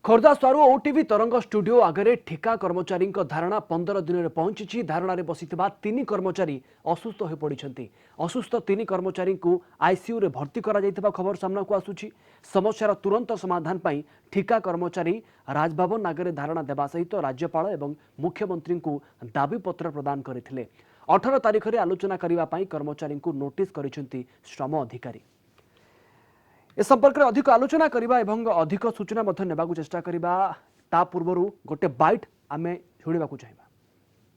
Khordha स्वारू OTV तरंग studio आगे ठिका कर्मचारी धारणा 15 दिन में पहुंची। धारणा रे बसिथिबा 3 कर्मचारी असुस्थ हो पड़ती। असुस्थ 3 कर्मचारी को आईसीयू रे भर्ती करा जायतिबा खबर सामना को आसुची। समस्यार तुरंत समाधान पाई ठिका कर्मचारी राजभवन आगे धारणा देवा सहित राज्यपाल एवं मुख्यमंत्री को दाबी पत्र प्रदान करथिले। 18 तारिख में आलोचना करने पाई कर्मचारी को नोटिस करिसेंती श्रम अधिकारी। ए संपर्क में अधिक आलोचना करबा एवं अधिक सूचना मध्य नेबाकू चेष्टा करबा ता पूर्वरु गोटे बाइट आमे शुणिबाकू चाहिबा।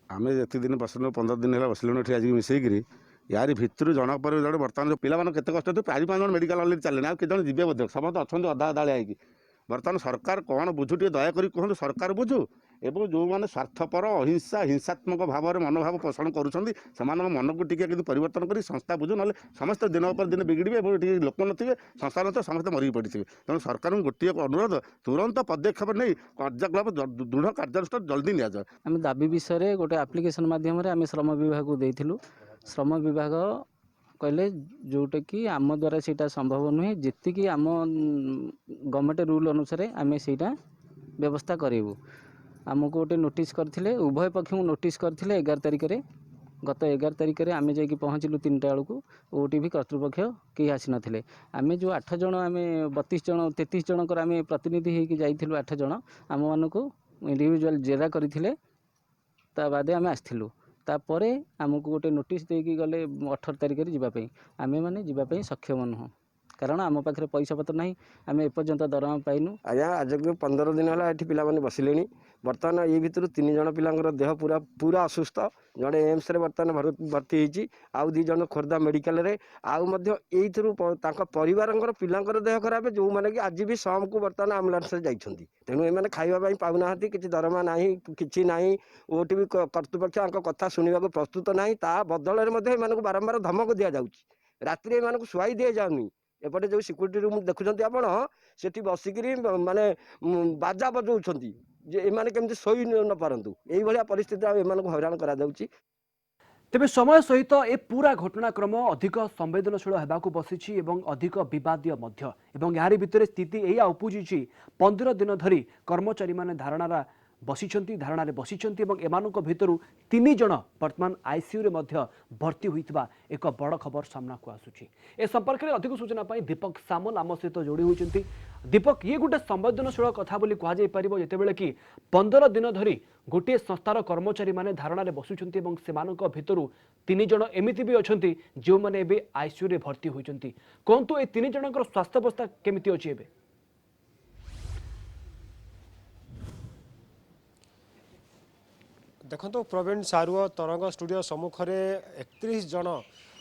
आमे एति दिन बसलो 15 दिन है बसलो आज मिसेकरी यार भितर जन पर जो बर्तमान जो पिला केते कष्ट तो 4-5 जन मेडिकल अलरेडी चले आ के जीवे बोध समस्त अच्छा अधा अदाड़िया होगी। बर्तमान सरकार कौन बुझु टे दयाकोरी कहूँ सरकार बुझु एवं जो मैंने स्वार्थपर अहिंसा हिंसात्मक भाव में मनोभाव पोषण करुँच मन को टी परिवर्तन कर संस्था बुझु ना समस्त दिन पर दिन बिगड़े और लोक नथिबे संस्था न समस्त मरी पड़े। तेणु सरकार गोटे अनुरोध तुरंत पदक्षेप नहीं कार्यकलाप दृढ़ कार्यानुष्ठान जल्दी नि जाए। आम दाबी विषय गोटे आप्लिकेसन माध्यम श्रम विभाग को देथिलु। श्रम विभाग कहले जोटा कि आम द्वारा सीटा संभव नुहे जी आम गवर्नमेंट रूल अनुसार आम सीटा व्यवस्था करेबू। आमको गोटे नोटिस करथिले उभय पक्ष को नोटिस करथिले 11 तारिख रे गत 11 तारिख रे आम जाइए पहुँचलु 3टा बेलू ओटीवी कर्तृपक्ष कहीं आसी नथिले। आम जो 8 जन आम 32 जन 33 जनकर आम प्रतिनिधि होकर जाइलु 8 जन आम मानक इंडिविजुअल जेरा करथिले ता बादे आम आसथिलु। तापरे आमको गोटे नोटिस देकी गले 18 तारिख रे जीवाई आमे माने जीवाई सक्षम नुह कारण आम पाखे पैसा पत्र ना आम एपर्यंत दरमा पाइनु। आज्ञा आज 15 दिन है ये पिला बसिले। बर्तमान ये भितर 3 जन पिला देह पूरा पूरा असुस्थ जड़े एम्स रे बर्तमान भर्ती होती आउ 2 जन खोर्धा मेडिकल रे परिवार पिलांकर देह खराब जो मैंने कि आज भी सम को बर्तमान आम्बुलांस जाइछंती। तेणु एमाने खाइबा पाऊना कि दरमा ना कि ना ओटीवी कर्तृपक्ष कथा शुणा प्रस्तुत ना ता बदल में बारंबार धमक दि जाऊँगी। राति एम शुआई दि जाऊनी एपटे जो सिक्यूरीटी रूम देखुंत आपण से बसिक माने बाजा बजाऊँच जे एमाने केमती शोई न पारंतु यही भाया परिस्थिति एमानकु हैरान करा जाउची। तेबे समय सहित ए पूरा घटनाक्रम अधिक संवेदनशील होगाकू बसी एवं अधिक विवादीय मध्य एवं यारी भितर स्थिति एया उपजी 15 दिन धरी कर्मचारी माने धारणा बसिचंती एवं एमानक भितरु 3 जन वर्तमान आईसीयू रे मध्य भर्ती होइतबा एक बड़ खबर सामना को आसुची। ए संपर्क में अधिक सूचना पाई दीपक सामल आम सहित जोड़ी होइचंती। दीपक ये गोटे संवेदनशील कथा बोली कहा जाय परिबो जेतेबेले कि 15 दिन धरी गोटे संस्थार कर्मचारी माने धारणा रे बसुचंती एवं सेमानक भितरु 3 जन एमिति भी अछंती जो माने एबे आईसीयू रे भर्ती होइचंती। कोंतु ए 3 जनकर स्वास्थ्य अवस्था केमिति अछि एबे? देखो तो प्रवीण सारुआ तरंग स्टूडियो सम्मुखें 31 जन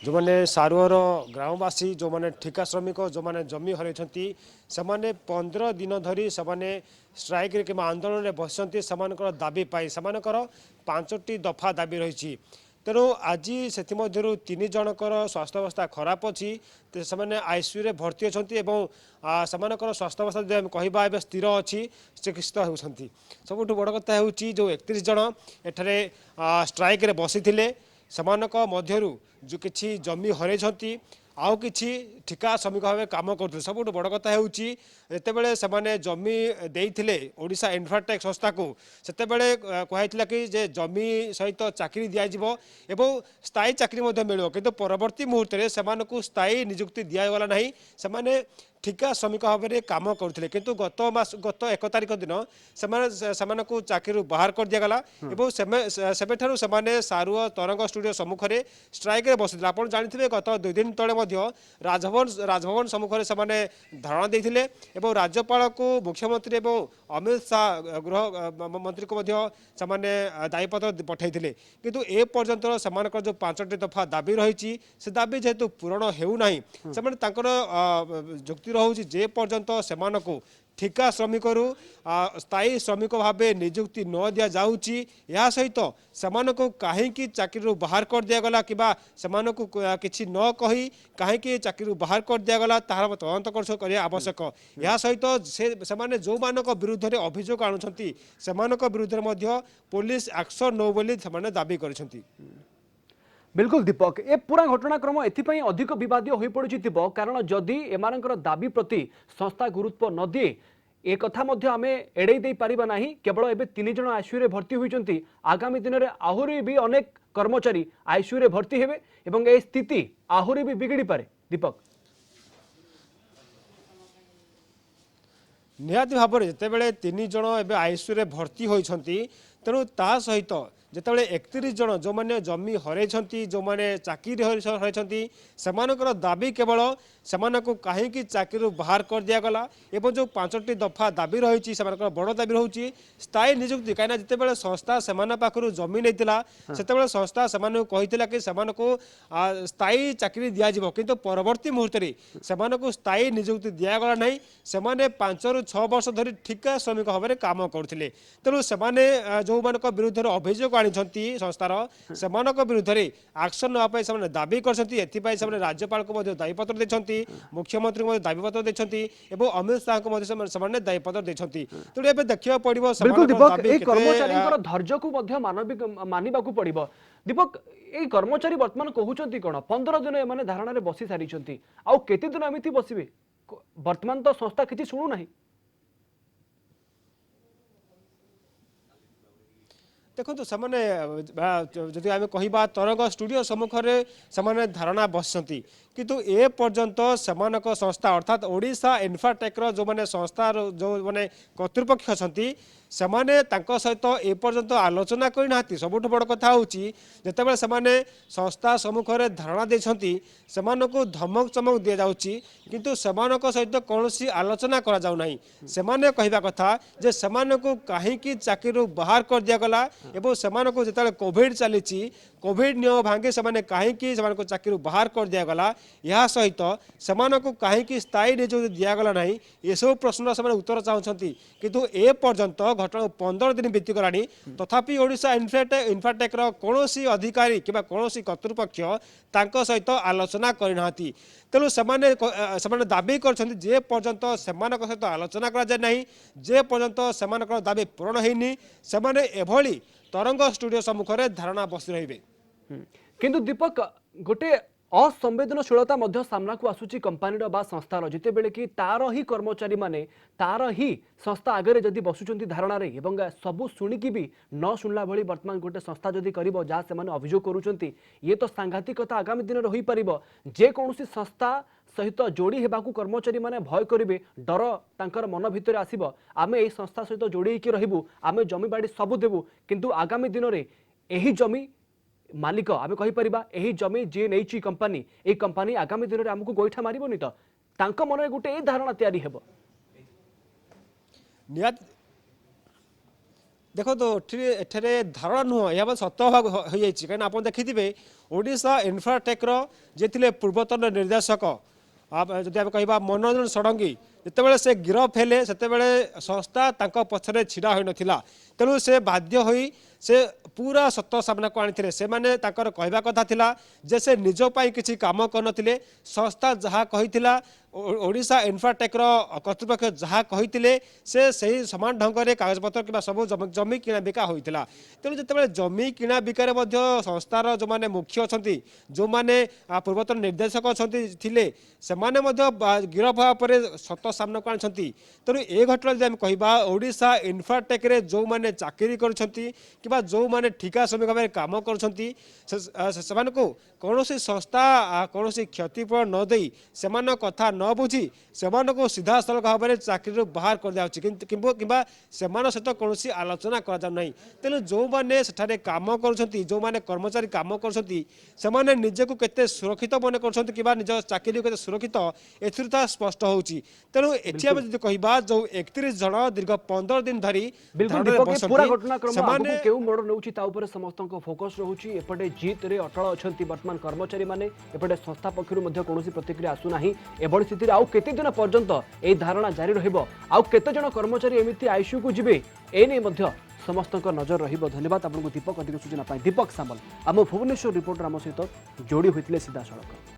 जो मैंने सारुआर ग्रामवासी जो मैंने ठिका श्रमिक जो मैंने जमी हर से 15 दिन धरी से स्ट्राइक कि आंदोलन में बसती दाबी पाई से 5टी दफा दाबी रही। तेणु आज से 3 जनकर स्वास्थ्य अवस्था खराब अच्छी से आईसीयू रे भर्ती अच्छा से स्वास्थ्य अवस्था जो कहवा ए स्थिर अच्छी चिकित्सित होती। सबुठ बड़ कथा हूँ जो 31 जन एठारे स्ट्राइक रे बसी मध्यरु जो किसी जमी हरई आउ कि ठिका श्रमिक भाव कम कर सबुठ बड़ कथा हूँ जितेबले से जमी देते ओडिशा इन्फ्राटेक संस्था को सेतेबले कहला कि जे जमी सहित चाकरी दिज्व एवं स्थायी चाकरी मिल कि परवर्ती मुहूर्त में से स्थायी निजुक्ति दिगला ना से ठिका श्रमिक भाव में कम करते किंतु गत 1 तारिख दिन से चाकरी बाहर कर दिगला से सारुआ तरंग स्टूडियो सम्मुखें स्ट्राइक रे बसी आप जानते गत 2 दिन तले राजभवन सम्मुखें से धारणा देते एवं राज्यपाल को मुख्यमंत्री एवं अमित शाह गृह मंत्री को दायीपत्र पठाई किंतु ए पर्यंत से जो 5टी दफा दाबी रही से दाबी जेहेतु पूरण होना से जुक्ति रही जे पर्यंत से ठिका श्रमिक स्थायी श्रमिक भाव निजुक्ति न दि जाऊँगी या सहित से कहीं चाकरी बाहर कर दिगला कि किसी न कही कहीं चाकरी बाहर कर दिगला तार तदंत करने आवश्यक। या सहित से जो मान विरुद्ध में अभियोग आणुंट से विरुद्ध पुलिस एक्शन नौ बोली दाबी कर। बिल्कुल दीपक ए पूरा घटनाक्रम एथिपाई अधिक विवादीय हो पड़ी कारण जदि एमानकर दाबी प्रति संस्था गुरुत्व न दिए ए कथा मध्य आमे एड़े दे पारिबा नाही केवल एबे 3 जण आईसीयू रे भर्ती होइचंती आगामी दिन रे आहुरी भी अनेक कर्मचारी आईसीयू रे भर्ती हेबे एवं ए स्थिति आहुरी भी बिगड़ी पारे दीपक निहाती भाव में जितेबाला 3 जन एवं आईसीयू रे भर्ती होती तेणु ता सहित जितेबाला 31 जन जो मैंने जमी हर जो मैंने चाकरी हरई से दाबी केवल से कहीं चाकरी बाहर कर दिगला एवं जो 5टी दफा दाबी रही बड़ दाबी रही स्थायी निजुक्ति कहीं जितेबाला संस्था से पाखु जमी नहीं से संस्था से कि स्थायी चाकरी दिज्व कि परवर्ती मुहूर्त से स्थायी निजुक्ति दिगला ना से 5 ରୁ 6 वर्ष धरी ठिका श्रमिक भाव में काम करते तेणु से जो विरुद्ध अभियोग आनी संस्थार से विरुद्ध एक्शन नापी दाबी कर राज्यपाल को दाबीपत्र देते मुख्यमंत्री को दाबीपत्र देते अमित शाह को दाबीपत्र देते तेणु एवं देखा पड़ो कर्मचारी धैर्य को मानवा पड़ो दीपक ये कर्मचारी वर्तमान कहते कौन 15 दिन एम धारणा बसी सारी आउ केते दिन एमती बसवे वर्तमान तो संस्था किसी शुणु ना देखो जदि आम कह तरंग स्टूडियो सम्मुखें से धारणा बसती किंतु ए पर्यंत सेमानक संस्था अर्थात ओडिशा इन्फ्राटेक्र जो मैंने संस्था जो मैंने कर्तृपक्ष अच्छा से सहित ए पर्यंत आलोचना करना सबुठ बड़ कथा होते से संस्था सम्मुखें धारणा देती से धमक चमक दि जाऊँगी किंतु सेमानक सहित कौन आलोचना करा जाऊ नहीं से कहवा कथा जे सेमानक कहीं चाकरी बाहर कर दिगला एवं से जो कोविड चली कोविड नियम भांगे से कहीं चाकरी बाहर कर दिगला यह सहित से कहीं स्थायी निजुक्ति दिगला ना ये सब प्रश्न से उत्तर चाहते किंतु ए पर्यंत घटना 15 दिन बीतीगला तथापि ओडिशा इन्फ्राटेक्र कौन अधिकारी कि कौन कर्तृपक्ष सहित आलोचना करना तेणु से दाबी करे पर्यंत से सहित आलोचना करे पर्यंत से दाबी पूरण होनी से तरंग स्टूडियो सम्मुखें धारणा बसी रही किंतु दीपक गोटे असंवेदनशीलता मध्य सामना को आसुची कंपानी बा संस्थार जिते बेले कि तार ही कर्मचारी माने तार ही संस्था आगे जदि बसुचंती धारणा रे एवं सबू शुणिकी भी न शुणला भली वर्तमान गोटे संस्था जदि करिवो जा से माने अभियोग करूचंती ये तो सांघातिकता आगामी दिन रे होई परिबो जे कोनोसी संस्था सहित जोड़ी हेबाकू कर्मचारी माने भय करिवे डर तांकर मन भितर आसीबो आमे एई संस्था सहित जोड़ी कि रहिबु आमे जमी बाड़ी सब देबु किंतु आगामी दिन रे एही जमी मालिक आम कहीपर यही जमी जी नहीं कंपानी ये कंपानी आगामी दिन में आमको गोईठा मारबनी तो मन गोटे ये धारणा तैयारी हेब देखो तो एठे धारणा नुह यह सत भाग हो कहीं आप देखिथे ओडिशा इन्फ्राटेक्र जे थिले पूर्वतन निर्देशक जदि आम कह मनोरंजन षडंगी जितेबाला से गिरफ हेले से संस्था पछरे छिड़ा हो नाला तेणु से बाध्य होई से पूरा सत्य सामना को आनी से माने कहवा कथा थिला जे से निजपाई किसी काम करनथिले संस्था जहाँ कही ओडिशा इन्फ्राटेक्र कर्तृपक्ष जहाँ कही से सही समान ढंग से कागजपत्र कि सब जमी किणा बिका होता तेणु जिते जमी किणा बिकार संस्थार जो मैंने मुख्य अच्छा जो मैंने पूर्वतन निर्देशक अच्छा से गिरफ होगा सत सामना को आनी तेणु ये घटना जब कह ओडिशा इन्फ्राटेक्रे जो मैंने चाकरी कर जो मैंने ठिका श्रमिक भाव में काम कर कौन संस्था कौन क्षतिपूरण न दे से कथा न बुझी से सीधा सड़क भाव में चाकरी बाहर कर दिया कि सहित कौन आलोचना करा तेणु जो मैंने सेठारे काम कर जो मैंने कर्मचारी काम कर निजे को केते सुरक्षित मन कर निज चाकरी को सुरक्षित एथा स्पष्ट होची तेणु एठी आम जदि कहबा जो 31 जन दीर्घ 15 दिन धरी पूरा घटनाक्रम केउ मोड़ नउची ता ऊपर समस्त फोकस रहउची एपटे जीत रे अटल अछंती वर्तमान कर्मचारी माने एपटे संस्था पक्षरु मध्ये कोनोसी प्रतिक्रिया आसु नाही एबडी स्थिति आउ केते दिन पर्यंत ए धारणा जारी रहिबो आउ केते जन कर्मचारी एमिति आईसीयू को जिबे ए नै मध्ये समस्त नजर रहिबो धन्यवाद आपनको दीपक अधिक सूचना पाई दीपक सामल आम भुवनेश्वर रिपोर्टर आम सहित जोड़ी होइतिले सीधा सड़क।